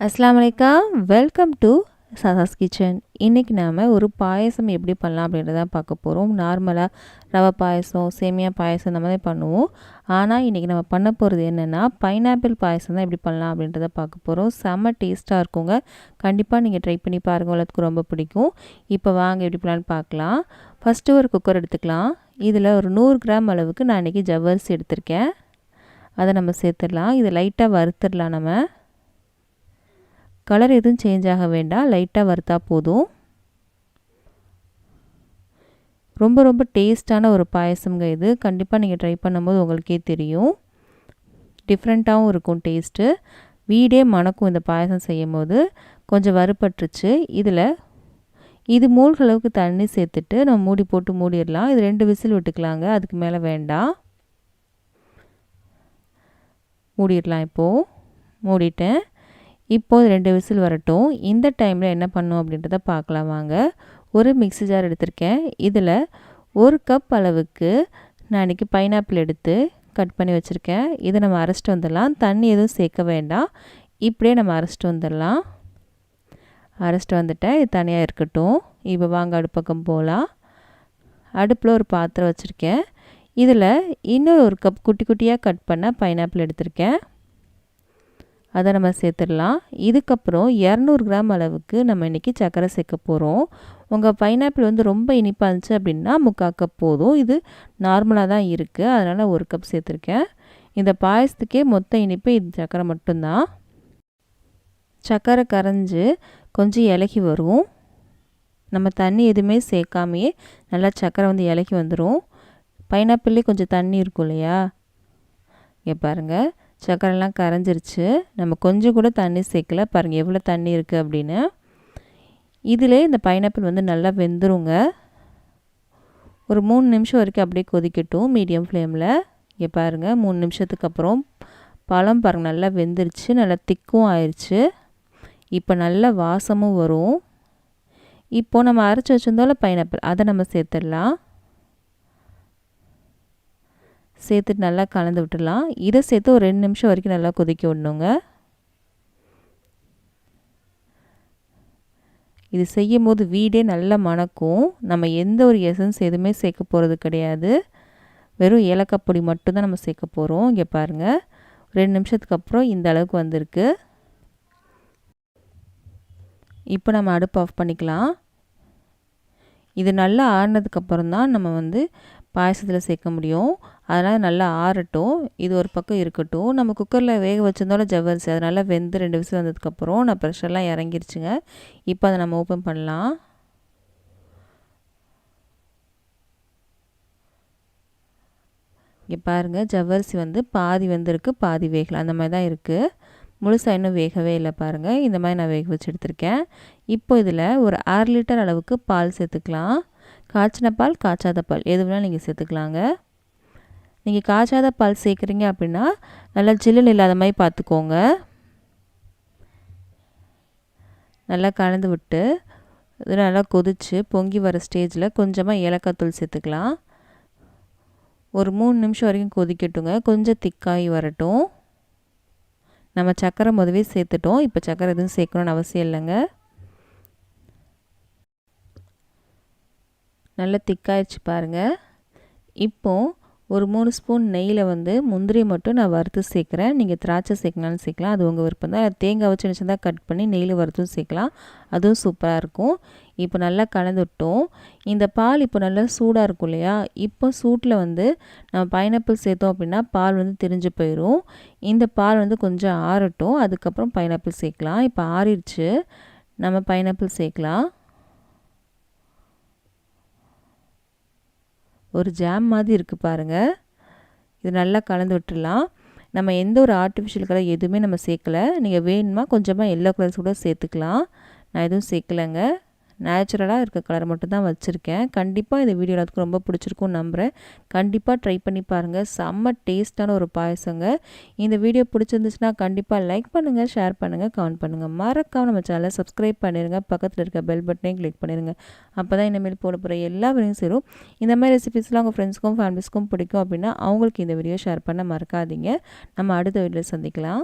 அஸ்ஸலாமு அலைக்கும். Welcome to சாசாஸ் கிச்சன். இன்றைக்கி நாம் ஒரு பாயசம் எப்படி பண்ணலாம் அப்படின்றத பார்க்க போகிறோம். நார்மலாக ரவை பாயசம், சேமியா பாயசம் இந்த மாதிரி பண்ணுவோம். ஆனால் இன்றைக்கி நம்ம பண்ண போகிறது என்னென்னா பைனாப்பிள் பாயசம் தான் எப்படி பண்ணலாம் அப்படின்றத பார்க்க போகிறோம். செம்ம டேஸ்ட்டாக இருக்குங்க. கண்டிப்பாக நீங்கள் ட்ரை பண்ணி பாருங்கள், உங்களுக்கு ரொம்ப பிடிக்கும். இப்போ வாங்க எப்படி பண்ணலான்னு பார்க்கலாம். ஃபஸ்ட்டு ஒரு குக்கர் எடுத்துக்கலாம். இதில் ஒரு 100 கிராம் அளவுக்கு நான் இன்றைக்கி ஜவ்வரிசி எடுத்திருக்கேன். அதை நம்ம சேர்த்துடலாம். இதை லைட்டாக வறுத்துடலாம். நம்ம கலர் எதுவும் சேஞ்ச் ஆக வேண்டாம், லைட்டாக வறுத்தா போதும். ரொம்ப ரொம்ப டேஸ்ட்டான ஒரு பாயசம்ங்க இது. கண்டிப்பாக நீங்கள் ட்ரை பண்ணும்போது உங்களுக்கே தெரியும். டிஃப்ரெண்ட்டாகவும் இருக்கும் டேஸ்ட்டு. வீடே மணக்கும் இந்த பாயசம் செய்யும் போது. கொஞ்சம் வறுபட்டுருச்சு. இது மூழ்களவுக்கு தண்ணி சேர்த்துட்டு நம்ம மூடி போட்டு மூடிடலாம். இது 2 விசில் விட்டுக்கலாங்க, அதுக்கு மேலே வேண்டாம். மூடிடலாம். இப்போது மூடிட்டேன். இப்போது 2 விசில் வரட்டும். இந்த டைமில் என்ன பண்ணணும் அப்படின்றத பார்க்கலாம் வாங்க. ஒரு மிக்ஸி ஜார் எடுத்திருக்கேன். இதில் 1 கப் அளவுக்கு நான் இன்றைக்கி பைனாப்பிள் எடுத்து கட் பண்ணி வச்சுருக்கேன். இதை நம்ம அரைச்சிட்டு வந்துடலாம். தண்ணி எதுவும் சேர்க்க வேண்டாம், இப்படியே நம்ம அரைச்சிட்டு வந்துடலாம். அரைச்சிட்டு வந்துட்டேன். இது தனியாக இருக்கட்டும். இப்போ வாங்க அடுப்பக்கம் போகலாம். அடுப்பில் ஒரு பாத்திரம் வச்சுருக்கேன். இதில் இன்னும் 1 கப் குட்டி குட்டியாக கட் பண்ண பைனாப்பிள் எடுத்திருக்கேன். அதை நம்ம சேர்த்துடலாம். இதுக்கப்புறம் 200 கிராம் அளவுக்கு நம்ம இன்றைக்கி சர்க்கரை சேர்க்க போகிறோம். உங்கள் பைனாப்பிள் வந்து ரொம்ப இனிப்பாக இருந்துச்சு அப்படின்னா 3/4 கப் போதும். இது நார்மலாக தான் இருக்குது, அதனால் 1 கப் சேர்த்துருக்கேன். இந்த பாயசத்துக்கே மொத்த இனிப்பு இது சர்க்கரை மட்டும்தான். சர்க்கரை கரைஞ்சி கொஞ்சம் இலகி வரும். நம்ம தண்ணி எதுவுமே சேர்க்காமையே நல்லா சர்க்கரை வந்து இலகி வந்துடும். பைனாப்பிள்லேயே கொஞ்சம் தண்ணி இருக்கும் இல்லையா, இங்கே பாருங்கள், சர்க்கரைலாம் கரைஞ்சிருச்சு. நம்ம கொஞ்சம் கூட தண்ணி சேர்க்கல. பாருங்கள் எவ்வளோ தண்ணி இருக்குது அப்படின்னு. இதிலே இந்த பைனாப்பிள் வந்து நல்லா வெந்துருங்க. ஒரு 3 நிமிஷம் வரைக்கும் அப்படியே கொதிக்கட்டும் மீடியம் ஃப்ளேமில். இங்கே பாருங்கள் 3 நிமிஷத்துக்கு அப்புறம் பழம் பாருங்கள் நல்லா வெந்துருச்சு, நல்லா திக்கும் ஆயிடுச்சு. இப்போ நல்ல வாசமும் வரும். இப்போது நம்ம அரைச்சி வச்சுருந்தோம்ல பைனாப்பிள், அதை நம்ம சேர்த்துடலாம். சேர்த்துட்டு நல்லா கலந்து விட்டுடலாம். இதை சேர்த்து ஒரு 2 நிமிஷம் வரைக்கும் நல்லா கொதிக்க விடணுங்க. இது செய்யும் போது வீடே நல்லா மணக்கும். நம்ம எந்த ஒரு எசன்ஸ் எதுவுமே சேர்க்க போகிறது கிடையாது. வெறும் ஏலக்காய் பொடி மட்டும்தான் நம்ம சேர்க்க போகிறோம். இங்கே பாருங்கள் 2 நிமிஷத்துக்கு அப்புறம் இந்த அளவுக்கு வந்திருக்கு. இப்போ நம்ம அடுப்பு ஆஃப் பண்ணிக்கலாம். இது நல்லா ஆறினதுக்கப்புறம் தான் நம்ம வந்து பாயசத்தில் சேர்க்க முடியும். அதனால் நல்லா ஆறட்டும். இது ஒரு பக்கம் இருக்கட்டும். நம்ம குக்கரில் வேக வச்சிருந்தோம்ல ஜவ்வரிசி, அது நல்லா வெந்து 2 விசில் வந்ததுக்கப்புறம் நான் ப்ரெஷர்லாம் இறங்கிருச்சுங்க. இப்போ அதை நம்ம ஓப்பன் பண்ணலாம். இங்கே பாருங்கள் ஜவ்வரிசி வந்து பாதி வெந்திருக்கு, பாதி வேகலை, அந்த மாதிரி தான் இருக்குது. முழுசாக இன்னும் வேகவே இல்லை பாருங்கள். இந்த மாதிரி நான் வேக வச்சு எடுத்திருக்கேன். இப்போ இதில் ஒரு 1/2 லிட்டர் அளவுக்கு பால் சேர்த்துக்கலாம். காய்ச்சின பால், காய்ச்சாத பால் எது வேணாலும் நீங்கள் சேர்த்துக்கலாங்க. நீங்கள் காய்ச்சாத பால் சேர்க்குறீங்க அப்படின்னா நல்லா ஜில்லுன்னு இல்லாத மாதிரி பார்த்துக்கோங்க. நல்லா கலந்து விட்டு இது நல்லா கொதித்து பொங்கி வர ஸ்டேஜில் கொஞ்சமாக ஏலக்காய் தூள் சேர்த்துக்கலாம். ஒரு 3 நிமிஷம் வரைக்கும் கொதிக்கட்டுங்க. கொஞ்சம் திக்காகி வரட்டும். நம்ம சர்க்கரை முதவே சேர்த்துட்டோம். இப்போ சர்க்கரை எதுவும் சேர்க்கணுன்னு அவசியம் இல்லைங்க. நல்லா திக்காயிடுச்சு பாருங்கள். இப்போது ஒரு 3 ஸ்பூன் நெய்யில் வந்து முந்திரி மட்டும் நான் வறுத்து சேர்க்குறேன். நீங்கள் திராட்சை சேர்க்கலான்னு சேர்க்கலாம், அது உங்கள் விருப்பம் தான். தேங்காய் வச்சு சின்னதாக கட் பண்ணி நெய்யில் வறுத்தும் சேர்க்கலாம், அதுவும் சூப்பராக இருக்கும். இப்போ நல்லா கலந்து விட்டோம். இந்த பால் இப்போ நல்லா சூடாக இருக்கும் இல்லையா, இப்போ சூட்டில் வந்து நம்ம பைனாப்பிள் சேர்த்தோம் அப்படின்னா பால் வந்து திரிஞ்சு போயிடும். இந்த பால் வந்து கொஞ்சம் ஆறட்டும், அதுக்கப்புறம் பைனாப்பிள் சேர்க்கலாம். இப்போ ஆறிடுச்சு, நம்ம பைனாப்பிள் சேர்க்கலாம். ஒரு ஜாம் மாதிரி இருக்குது பாருங்கள். இது நல்லா கலந்து விட்டுடலாம். நம்ம எந்த ஒரு ஆர்டிஃபிஷியல் கலர் எதுவுமே நம்ம சேர்க்கலை. நீங்கள் வேணுமா கொஞ்சமாக எல்லோ கலர்ஸ் கூட சேர்த்துக்கலாம். நான் எதுவும் சேர்க்கலைங்க. நேச்சுரலாக இருக்க கலர் மட்டும் தான் வச்சுருக்கேன். கண்டிப்பாக இந்த வீடியோ எல்லாத்துக்கும் ரொம்ப பிடிச்சிருக்கும்னு நம்புகிறேன். கண்டிப்பாக ட்ரை பண்ணி பாருங்கள். செம்ம டேஸ்ட்டான ஒரு பாயசங்க. இந்த வீடியோ பிடிச்சிருந்துச்சுன்னா கண்டிப்பாக லைக் பண்ணுங்கள், ஷேர் பண்ணுங்கள், கமெண்ட் பண்ணுங்கள். மறக்காம நம்ம சேனலை சப்ஸ்கிரைப் பண்ணிடுங்க. பக்கத்தில் இருக்க பெல் பட்டனையும் கிளிக் பண்ணிடுங்க. அப்போ தான் இனிமேல் போட போகிற எல்லா வீடியோவும் சேரும். இந்த மாதிரி ரெசிபிஸ்லாம் உங்கள் ஃப்ரெண்ட்ஸ்க்கும் ஃபேமிலிஸ்க்கும் பிடிக்கும் அப்படின்னா அவங்களுக்கு இந்த வீடியோ ஷேர் பண்ண மறக்காதீங்க. நம்ம அடுத்த வீடியோவில் சந்திக்கலாம்.